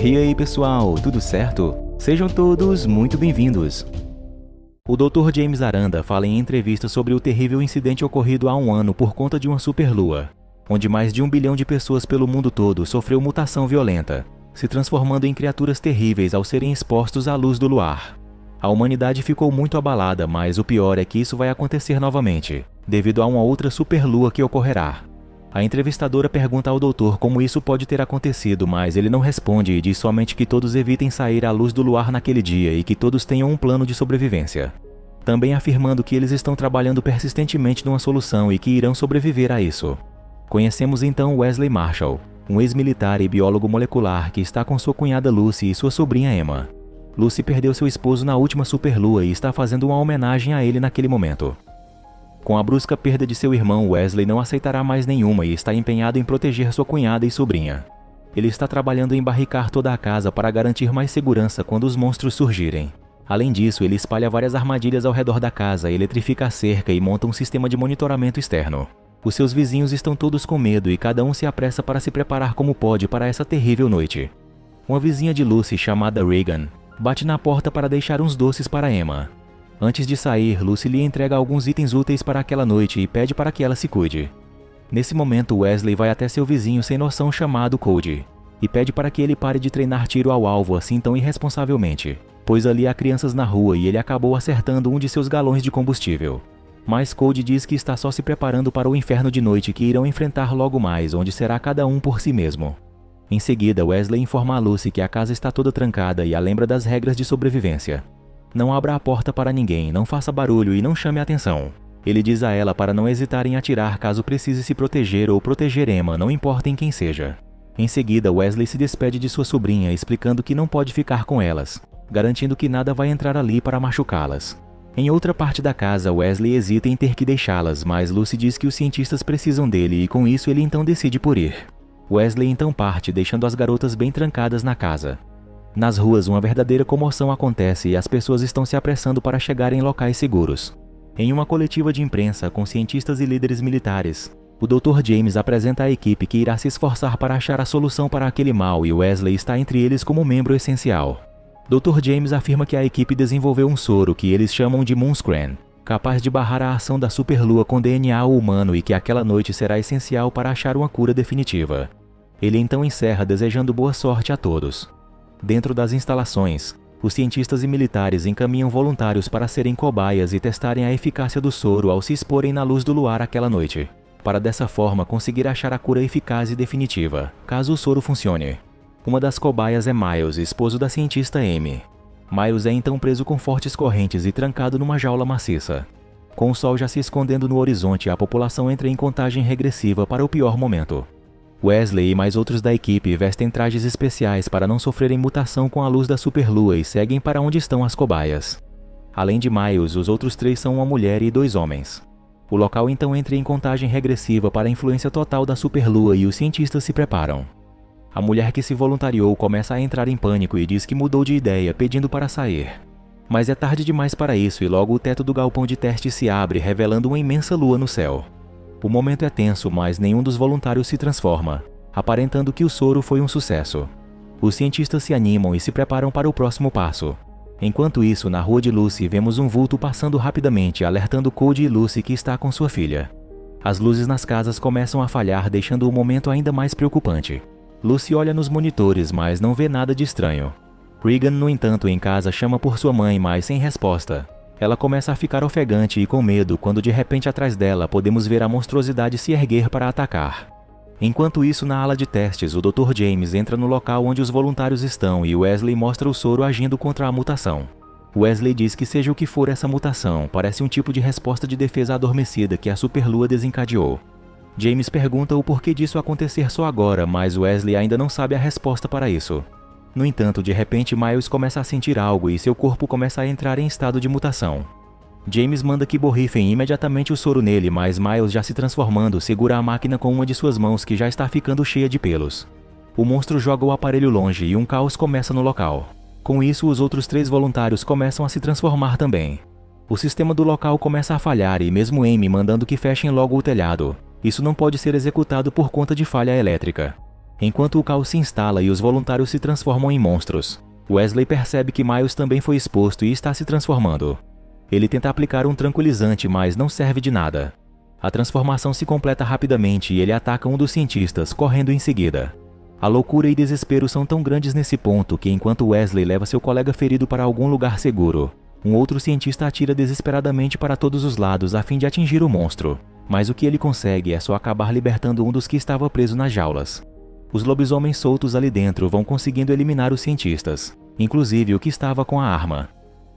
E aí pessoal, tudo certo? Sejam todos muito bem-vindos. O Dr. James Aranda fala em entrevista sobre o terrível incidente ocorrido há um ano por conta de uma superlua, onde mais de 1 bilhão de pessoas pelo mundo todo sofreu mutação violenta, se transformando em criaturas terríveis ao serem expostos à luz do luar. A humanidade ficou muito abalada, mas o pior é que isso vai acontecer novamente, devido a uma outra superlua que ocorrerá. A entrevistadora pergunta ao doutor como isso pode ter acontecido, mas ele não responde e diz somente que todos evitem sair à luz do luar naquele dia e que todos tenham um plano de sobrevivência. Também afirmando que eles estão trabalhando persistentemente numa solução e que irão sobreviver a isso. Conhecemos então Wesley Marshall, um ex-militar e biólogo molecular que está com sua cunhada Lucy e sua sobrinha Emma. Lucy perdeu seu esposo na última superlua e está fazendo uma homenagem a ele naquele momento. Com a brusca perda de seu irmão, Wesley não aceitará mais nenhuma e está empenhado em proteger sua cunhada e sobrinha. Ele está trabalhando em barricar toda a casa para garantir mais segurança quando os monstros surgirem. Além disso, ele espalha várias armadilhas ao redor da casa, eletrifica a cerca e monta um sistema de monitoramento externo. Os seus vizinhos estão todos com medo e cada um se apressa para se preparar como pode para essa terrível noite. Uma vizinha de Lucy, chamada Regan, bate na porta para deixar uns doces para Emma. Antes de sair, Lucy lhe entrega alguns itens úteis para aquela noite e pede para que ela se cuide. Nesse momento, Wesley vai até seu vizinho sem noção chamado Cody e pede para que ele pare de treinar tiro ao alvo assim tão irresponsavelmente, pois ali há crianças na rua e ele acabou acertando um de seus galões de combustível. Mas Cody diz que está só se preparando para o inferno de noite que irão enfrentar logo mais, onde será cada um por si mesmo. Em seguida, Wesley informa a Lucy que a casa está toda trancada e a lembra das regras de sobrevivência. Não abra a porta para ninguém, não faça barulho e não chame a atenção. Ele diz a ela para não hesitar em atirar caso precise se proteger ou proteger Emma, não importa em quem seja. Em seguida, Wesley se despede de sua sobrinha, explicando que não pode ficar com elas, garantindo que nada vai entrar ali para machucá-las. Em outra parte da casa, Wesley hesita em ter que deixá-las, mas Lucy diz que os cientistas precisam dele e com isso ele então decide por ir. Wesley então parte, deixando as garotas bem trancadas na casa. Nas ruas, uma verdadeira comoção acontece e as pessoas estão se apressando para chegar em locais seguros. Em uma coletiva de imprensa com cientistas e líderes militares, o Dr. James apresenta a equipe que irá se esforçar para achar a solução para aquele mal e Wesley está entre eles como membro essencial. Dr. James afirma que a equipe desenvolveu um soro que eles chamam de Moonscran, capaz de barrar a ação da superlua com DNA humano e que aquela noite será essencial para achar uma cura definitiva. Ele então encerra desejando boa sorte a todos. Dentro das instalações, os cientistas e militares encaminham voluntários para serem cobaias e testarem a eficácia do soro ao se exporem na luz do luar aquela noite, para dessa forma conseguir achar a cura eficaz e definitiva, caso o soro funcione. Uma das cobaias é Miles, esposo da cientista Amy. Miles é então preso com fortes correntes e trancado numa jaula maciça. Com o sol já se escondendo no horizonte, a população entra em contagem regressiva para o pior momento. Wesley e mais outros da equipe vestem trajes especiais para não sofrerem mutação com a luz da superlua e seguem para onde estão as cobaias. Além de Miles, os outros 3 são uma mulher e 2 homens. O local então entra em contagem regressiva para a influência total da superlua e os cientistas se preparam. A mulher que se voluntariou começa a entrar em pânico e diz que mudou de ideia, pedindo para sair. Mas é tarde demais para isso e logo o teto do galpão de teste se abre, revelando uma imensa lua no céu. O momento é tenso, mas nenhum dos voluntários se transforma, aparentando que o soro foi um sucesso. Os cientistas se animam e se preparam para o próximo passo. Enquanto isso, na rua de Lucy, vemos um vulto passando rapidamente, alertando Cody e Lucy que está com sua filha. As luzes nas casas começam a falhar, deixando o momento ainda mais preocupante. Lucy olha nos monitores, mas não vê nada de estranho. Regan, no entanto, em casa chama por sua mãe, mas sem resposta. Ela começa a ficar ofegante e com medo quando de repente atrás dela podemos ver a monstruosidade se erguer para atacar. Enquanto isso, na ala de testes, o Dr. James entra no local onde os voluntários estão e Wesley mostra o soro agindo contra a mutação. Wesley diz que seja o que for essa mutação, parece um tipo de resposta de defesa adormecida que a superlua desencadeou. James pergunta o porquê disso acontecer só agora, mas Wesley ainda não sabe a resposta para isso. No entanto, de repente Miles começa a sentir algo e seu corpo começa a entrar em estado de mutação. James manda que borrifem imediatamente o soro nele, mas Miles, já se transformando, segura a máquina com uma de suas mãos que já está ficando cheia de pelos. O monstro joga o aparelho longe e um caos começa no local. Com isso, os outros 3 voluntários começam a se transformar também. O sistema do local começa a falhar e mesmo Amy mandando que fechem logo o telhado. Isso não pode ser executado por conta de falha elétrica. Enquanto o caos se instala e os voluntários se transformam em monstros, Wesley percebe que Miles também foi exposto e está se transformando. Ele tenta aplicar um tranquilizante, mas não serve de nada. A transformação se completa rapidamente e ele ataca um dos cientistas, correndo em seguida. A loucura e desespero são tão grandes nesse ponto que, enquanto Wesley leva seu colega ferido para algum lugar seguro, um outro cientista atira desesperadamente para todos os lados a fim de atingir o monstro. Mas o que ele consegue é só acabar libertando um dos que estava preso nas jaulas. Os lobisomens soltos ali dentro vão conseguindo eliminar os cientistas, inclusive o que estava com a arma.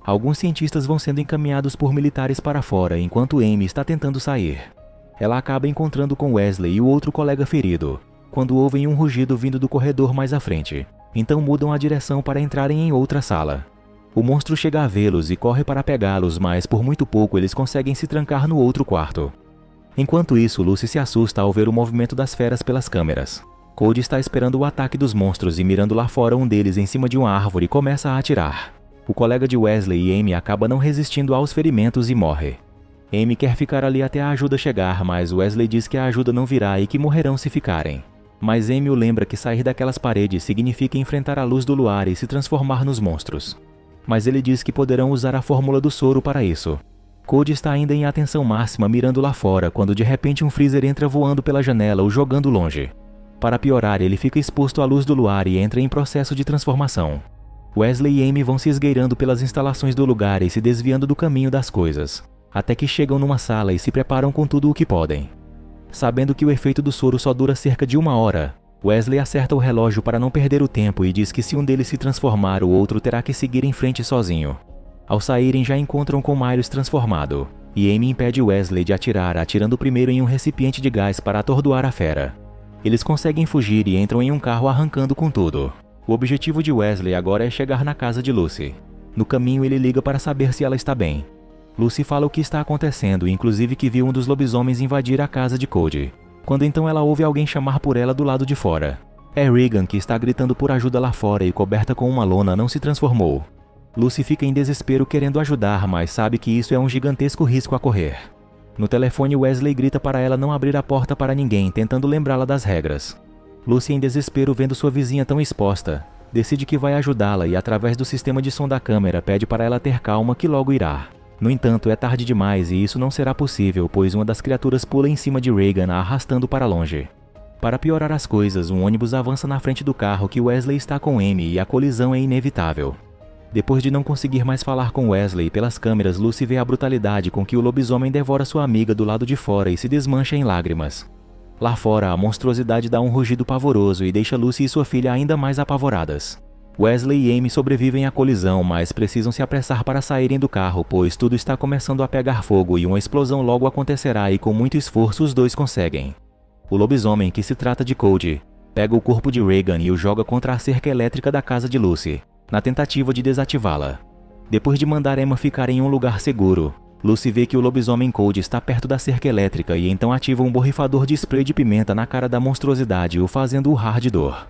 Alguns cientistas vão sendo encaminhados por militares para fora enquanto Amy está tentando sair. Ela acaba encontrando com Wesley e o outro colega ferido, quando ouvem um rugido vindo do corredor mais à frente. Então mudam a direção para entrarem em outra sala. O monstro chega a vê-los e corre para pegá-los, mas por muito pouco eles conseguem se trancar no outro quarto. Enquanto isso, Lucy se assusta ao ver o movimento das feras pelas câmeras. Cody está esperando o ataque dos monstros e, mirando lá fora, um deles em cima de uma árvore começa a atirar. O colega de Wesley e Amy acaba não resistindo aos ferimentos e morre. Amy quer ficar ali até a ajuda chegar, mas Wesley diz que a ajuda não virá e que morrerão se ficarem. Mas Amy o lembra que sair daquelas paredes significa enfrentar a luz do luar e se transformar nos monstros. Mas ele diz que poderão usar a fórmula do soro para isso. Cody está ainda em atenção máxima mirando lá fora quando de repente um freezer entra voando pela janela, o jogando longe. Para piorar, ele fica exposto à luz do luar e entra em processo de transformação. Wesley e Amy vão se esgueirando pelas instalações do lugar e se desviando do caminho das coisas, até que chegam numa sala e se preparam com tudo o que podem. Sabendo que o efeito do soro só dura cerca de 1 hora, Wesley acerta o relógio para não perder o tempo e diz que se um deles se transformar, o outro terá que seguir em frente sozinho. Ao saírem, já encontram com Miles transformado, e Amy impede Wesley de atirar, atirando primeiro em um recipiente de gás para atordoar a fera. Eles conseguem fugir e entram em um carro arrancando com tudo. O objetivo de Wesley agora é chegar na casa de Lucy. No caminho, ele liga para saber se ela está bem. Lucy fala o que está acontecendo, inclusive que viu um dos lobisomens invadir a casa de Cody. Quando então ela ouve alguém chamar por ela do lado de fora. É Regan, que está gritando por ajuda lá fora e, coberta com uma lona, não se transformou. Lucy fica em desespero querendo ajudar, mas sabe que isso é um gigantesco risco a correr. No telefone, Wesley grita para ela não abrir a porta para ninguém, tentando lembrá-la das regras. Lucy, em desespero vendo sua vizinha tão exposta, decide que vai ajudá-la e, através do sistema de som da câmera, pede para ela ter calma que logo irá. No entanto, é tarde demais e isso não será possível, pois uma das criaturas pula em cima de Regan, a arrastando para longe. Para piorar as coisas, um ônibus avança na frente do carro que Wesley está com Amy e a colisão é inevitável. Depois de não conseguir mais falar com Wesley, pelas câmeras Lucy vê a brutalidade com que o lobisomem devora sua amiga do lado de fora e se desmancha em lágrimas. Lá fora, a monstruosidade dá um rugido pavoroso e deixa Lucy e sua filha ainda mais apavoradas. Wesley e Amy sobrevivem à colisão, mas precisam se apressar para saírem do carro, pois tudo está começando a pegar fogo e uma explosão logo acontecerá e com muito esforço os dois conseguem. O lobisomem, que se trata de Cody, pega o corpo de Regan e o joga contra a cerca elétrica da casa de Lucy, na tentativa de desativá-la. Depois de mandar Emma ficar em um lugar seguro, Lucy vê que o lobisomem Cody está perto da cerca elétrica e então ativa um borrifador de spray de pimenta na cara da monstruosidade, o fazendo urrar de dor.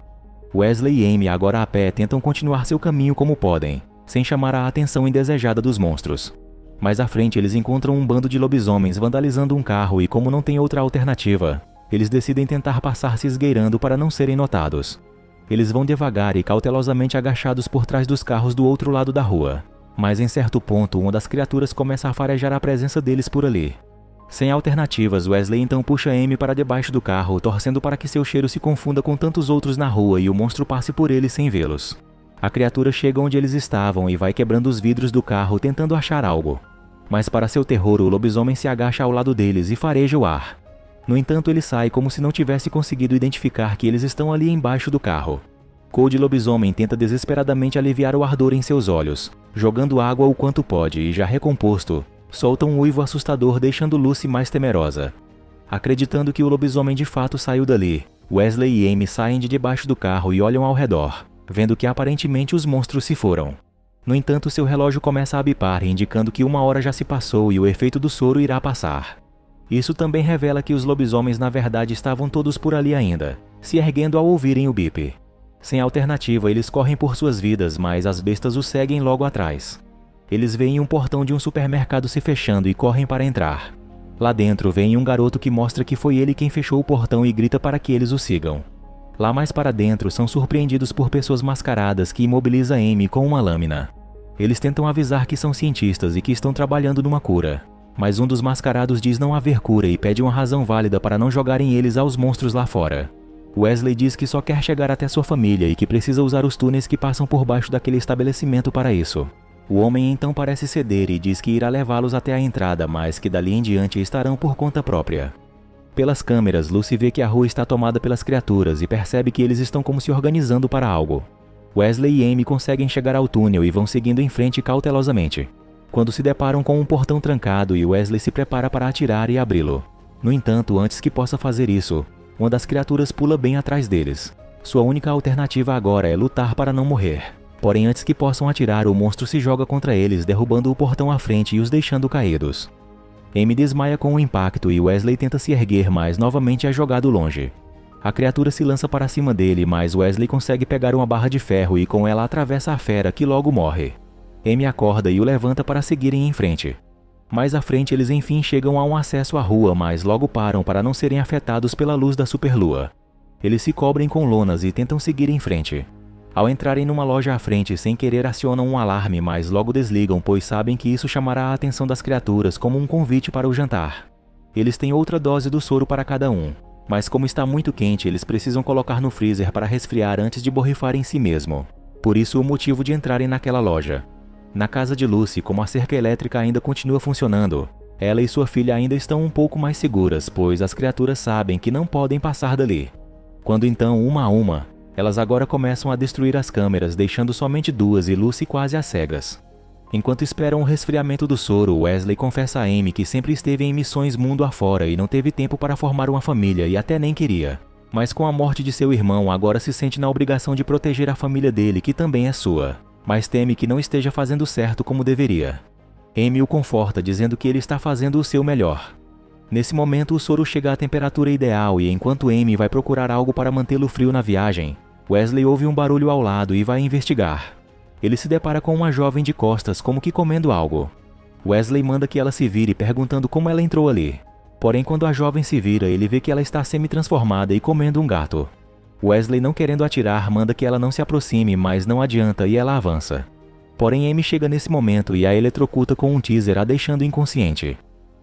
Wesley e Amy, agora a pé, tentam continuar seu caminho como podem, sem chamar a atenção indesejada dos monstros. Mais à frente, eles encontram um bando de lobisomens vandalizando um carro e, como não tem outra alternativa, eles decidem tentar passar se esgueirando para não serem notados. Eles vão devagar e cautelosamente agachados por trás dos carros do outro lado da rua. Mas em certo ponto, uma das criaturas começa a farejar a presença deles por ali. Sem alternativas, Wesley então puxa Amy para debaixo do carro, torcendo para que seu cheiro se confunda com tantos outros na rua e o monstro passe por eles sem vê-los. A criatura chega onde eles estavam e vai quebrando os vidros do carro tentando achar algo. Mas para seu terror, o lobisomem se agacha ao lado deles e fareja o ar. No entanto, ele sai como se não tivesse conseguido identificar que eles estão ali embaixo do carro. Cody lobisomem tenta desesperadamente aliviar o ardor em seus olhos, jogando água o quanto pode e, já recomposto, solta um uivo assustador, deixando Lucy mais temerosa. Acreditando que o lobisomem de fato saiu dali, Wesley e Amy saem de debaixo do carro e olham ao redor, vendo que aparentemente os monstros se foram. No entanto, seu relógio começa a bipar, indicando que 1 hora já se passou e o efeito do soro irá passar. Isso também revela que os lobisomens na verdade estavam todos por ali ainda, se erguendo ao ouvirem o bip. Sem alternativa, eles correm por suas vidas, mas as bestas os seguem logo atrás. Eles veem um portão de um supermercado se fechando e correm para entrar. Lá dentro, vem um garoto que mostra que foi ele quem fechou o portão e grita para que eles o sigam. Lá mais para dentro, são surpreendidos por pessoas mascaradas que imobilizam Amy com uma lâmina. Eles tentam avisar que são cientistas e que estão trabalhando numa cura, mas um dos mascarados diz não haver cura e pede uma razão válida para não jogarem eles aos monstros lá fora. Wesley diz que só quer chegar até sua família e que precisa usar os túneis que passam por baixo daquele estabelecimento para isso. O homem então parece ceder e diz que irá levá-los até a entrada, mas que dali em diante estarão por conta própria. Pelas câmeras, Lucy vê que a rua está tomada pelas criaturas e percebe que eles estão como se organizando para algo. Wesley e Amy conseguem chegar ao túnel e vão seguindo em frente cautelosamente, quando se deparam com um portão trancado e Wesley se prepara para atirar e abri-lo. No entanto, antes que possa fazer isso, uma das criaturas pula bem atrás deles. Sua única alternativa agora é lutar para não morrer. Porém, antes que possam atirar, o monstro se joga contra eles, derrubando o portão à frente e os deixando caídos. Amy desmaia com o impacto e Wesley tenta se erguer, mas novamente é jogado longe. A criatura se lança para cima dele, mas Wesley consegue pegar uma barra de ferro e com ela atravessa a fera, que logo morre. Amy acorda e o levanta para seguirem em frente. Mais à frente eles enfim chegam a um acesso à rua, mas logo param para não serem afetados pela luz da superlua. Eles se cobrem com lonas e tentam seguir em frente. Ao entrarem numa loja à frente, sem querer acionam um alarme, mas logo desligam, pois sabem que isso chamará a atenção das criaturas como um convite para o jantar. Eles têm outra dose do soro para cada um, mas como está muito quente, eles precisam colocar no freezer para resfriar antes de borrifar em si mesmo. Por isso o motivo de entrarem naquela loja. Na casa de Lucy, como a cerca elétrica ainda continua funcionando, ela e sua filha ainda estão um pouco mais seguras, pois as criaturas sabem que não podem passar dali. Quando então, uma a uma, elas agora começam a destruir as câmeras, deixando somente duas e Lucy quase às cegas. Enquanto esperam o resfriamento do soro, Wesley confessa a Amy que sempre esteve em missões mundo afora e não teve tempo para formar uma família e até nem queria. Mas com a morte de seu irmão, agora se sente na obrigação de proteger a família dele, que também é sua, mas teme que não esteja fazendo certo como deveria. Amy o conforta, dizendo que ele está fazendo o seu melhor. Nesse momento, o soro chega à temperatura ideal e enquanto Amy vai procurar algo para mantê-lo frio na viagem, Wesley ouve um barulho ao lado e vai investigar. Ele se depara com uma jovem de costas, como que comendo algo. Wesley manda que ela se vire, perguntando como ela entrou ali. Porém, quando a jovem se vira, ele vê que ela está semi-transformada e comendo um gato. Wesley, não querendo atirar, manda que ela não se aproxime, mas não adianta e ela avança. Porém, Amy chega nesse momento e a eletrocuta com um teaser, a deixando inconsciente.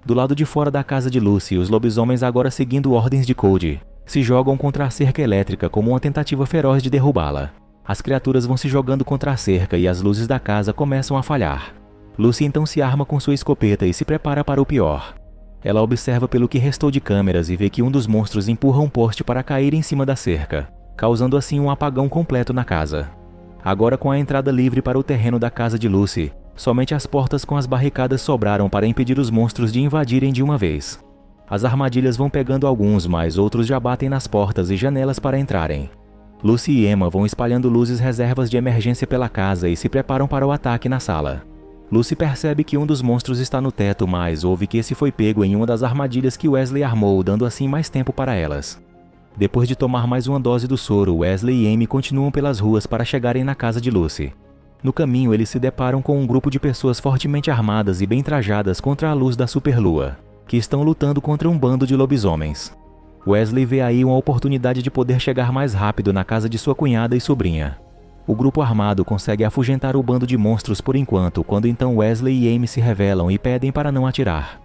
Do lado de fora da casa de Lucy, os lobisomens, agora seguindo ordens de Cody, se jogam contra a cerca elétrica como uma tentativa feroz de derrubá-la. As criaturas vão se jogando contra a cerca e as luzes da casa começam a falhar. Lucy então se arma com sua escopeta e se prepara para o pior. Ela observa pelo que restou de câmeras e vê que um dos monstros empurra um poste para cair em cima da cerca, causando assim um apagão completo na casa. Agora, com a entrada livre para o terreno da casa de Lucy, somente as portas com as barricadas sobraram para impedir os monstros de invadirem de uma vez. As armadilhas vão pegando alguns, mas outros já batem nas portas e janelas para entrarem. Lucy e Emma vão espalhando luzes reservas de emergência pela casa e se preparam para o ataque na sala. Lucy percebe que um dos monstros está no teto, mas ouve que esse foi pego em uma das armadilhas que Wesley armou, dando assim mais tempo para elas. Depois de tomar mais uma dose do soro, Wesley e Amy continuam pelas ruas para chegarem na casa de Lucy. No caminho, eles se deparam com um grupo de pessoas fortemente armadas e bem trajadas contra a luz da superlua, que estão lutando contra um bando de lobisomens. Wesley vê aí uma oportunidade de poder chegar mais rápido na casa de sua cunhada e sobrinha. O grupo armado consegue afugentar o bando de monstros por enquanto, quando então Wesley e Amy se revelam e pedem para não atirar.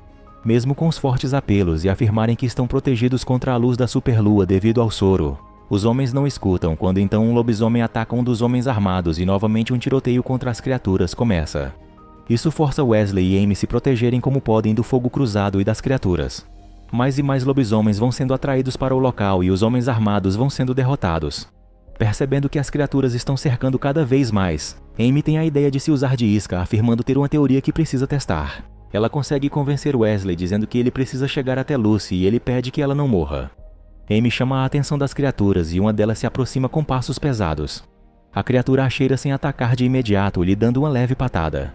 Mesmo com os fortes apelos e afirmarem que estão protegidos contra a luz da superlua devido ao soro, os homens não escutam quando então um lobisomem ataca um dos homens armados e novamente um tiroteio contra as criaturas começa. Isso força Wesley e Amy se protegerem como podem do fogo cruzado e das criaturas. Mais e mais lobisomens vão sendo atraídos para o local e os homens armados vão sendo derrotados. Percebendo que as criaturas estão cercando cada vez mais, Amy tem a ideia de se usar de isca, afirmando ter uma teoria que precisa testar. Ela consegue convencer Wesley dizendo que ele precisa chegar até Lucy e ele pede que ela não morra. Amy chama a atenção das criaturas e uma delas se aproxima com passos pesados. A criatura a cheira sem atacar de imediato, lhe dando uma leve patada.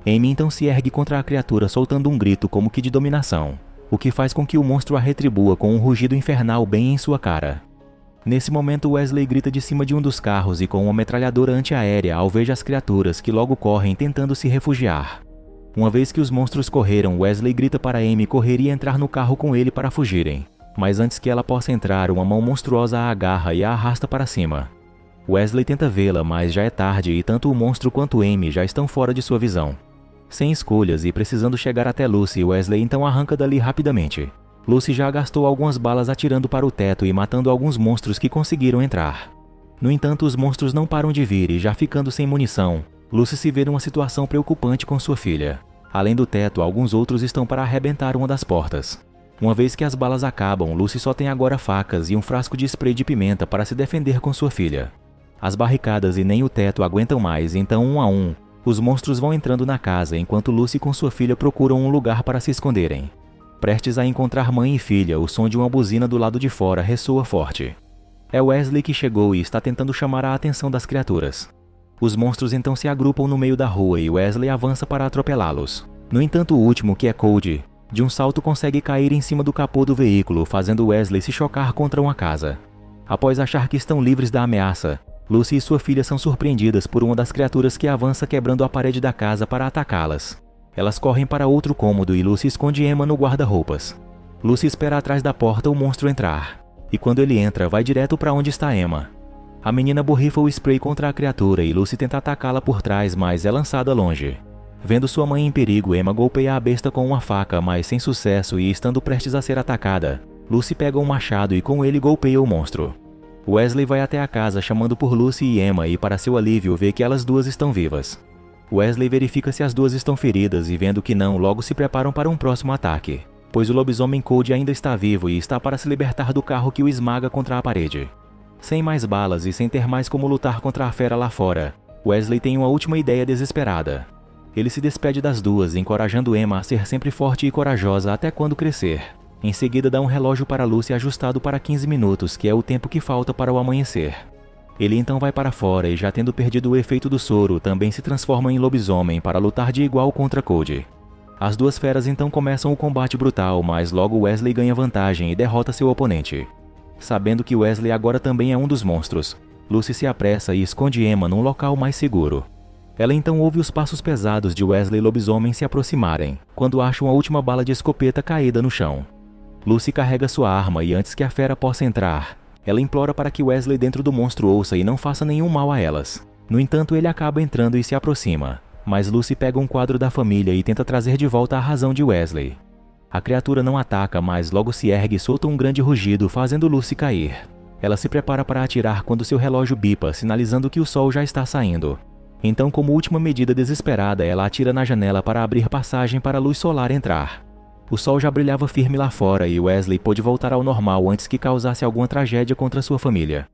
Amy então se ergue contra a criatura soltando um grito como que de dominação, o que faz com que o monstro a retribua com um rugido infernal bem em sua cara. Nesse momento, Wesley grita de cima de um dos carros e com uma metralhadora antiaérea alveja as criaturas que logo correm tentando se refugiar. Uma vez que os monstros correram, Wesley grita para Amy correr e entrar no carro com ele para fugirem. Mas antes que ela possa entrar, uma mão monstruosa a agarra e a arrasta para cima. Wesley tenta vê-la, mas já é tarde e tanto o monstro quanto Amy já estão fora de sua visão. Sem escolhas e precisando chegar até Lucy, Wesley então arranca dali rapidamente. Lucy já gastou algumas balas atirando para o teto e matando alguns monstros que conseguiram entrar. No entanto, os monstros não param de vir e já ficando sem munição, Lucy se vê numa situação preocupante com sua filha. Além do teto, alguns outros estão para arrebentar uma das portas. Uma vez que as balas acabam, Lucy só tem agora facas e um frasco de spray de pimenta para se defender com sua filha. As barricadas e nem o teto aguentam mais, então um a um, os monstros vão entrando na casa enquanto Lucy com sua filha procuram um lugar para se esconderem. Prestes a encontrar mãe e filha, o som de uma buzina do lado de fora ressoa forte. É Wesley que chegou e está tentando chamar a atenção das criaturas. Os monstros então se agrupam no meio da rua e Wesley avança para atropelá-los. No entanto, o último, que é Cody, de um salto consegue cair em cima do capô do veículo, fazendo Wesley se chocar contra uma casa. Após achar que estão livres da ameaça, Lucy e sua filha são surpreendidas por uma das criaturas que avança quebrando a parede da casa para atacá-las. Elas correm para outro cômodo e Lucy esconde Emma no guarda-roupas. Lucy espera atrás da porta o monstro entrar, e quando ele entra, vai direto para onde está Emma. A menina borrifa o spray contra a criatura e Lucy tenta atacá-la por trás, mas é lançada longe. Vendo sua mãe em perigo, Emma golpeia a besta com uma faca, mas sem sucesso, e estando prestes a ser atacada, Lucy pega um machado e com ele golpeia o monstro. Wesley vai até a casa chamando por Lucy e Emma e, para seu alívio, vê que elas duas estão vivas. Wesley verifica se as duas estão feridas e, vendo que não, logo se preparam para um próximo ataque, pois o lobisomem Cody ainda está vivo e está para se libertar do carro que o esmaga contra a parede. Sem mais balas e sem ter mais como lutar contra a fera lá fora, Wesley tem uma última ideia desesperada. Ele se despede das duas, encorajando Emma a ser sempre forte e corajosa até quando crescer. Em seguida dá um relógio para Lucy ajustado para 15 minutos, que é o tempo que falta para o amanhecer. Ele então vai para fora e, já tendo perdido o efeito do soro, também se transforma em lobisomem para lutar de igual contra Cody. As duas feras então começam o combate brutal, mas logo Wesley ganha vantagem e derrota seu oponente. Sabendo que Wesley agora também é um dos monstros, Lucy se apressa e esconde Emma num local mais seguro. Ela então ouve os passos pesados de Wesley e lobisomem se aproximarem, quando acha uma última bala de escopeta caída no chão. Lucy carrega sua arma e, antes que a fera possa entrar, ela implora para que Wesley dentro do monstro ouça e não faça nenhum mal a elas. No entanto, ele acaba entrando e se aproxima, mas Lucy pega um quadro da família e tenta trazer de volta a razão de Wesley. A criatura não ataca, mas logo se ergue e solta um grande rugido, fazendo Lucy cair. Ela se prepara para atirar quando seu relógio bipa, sinalizando que o sol já está saindo. Então, como última medida desesperada, ela atira na janela para abrir passagem para a luz solar entrar. O sol já brilhava firme lá fora e Wesley pôde voltar ao normal antes que causasse alguma tragédia contra sua família.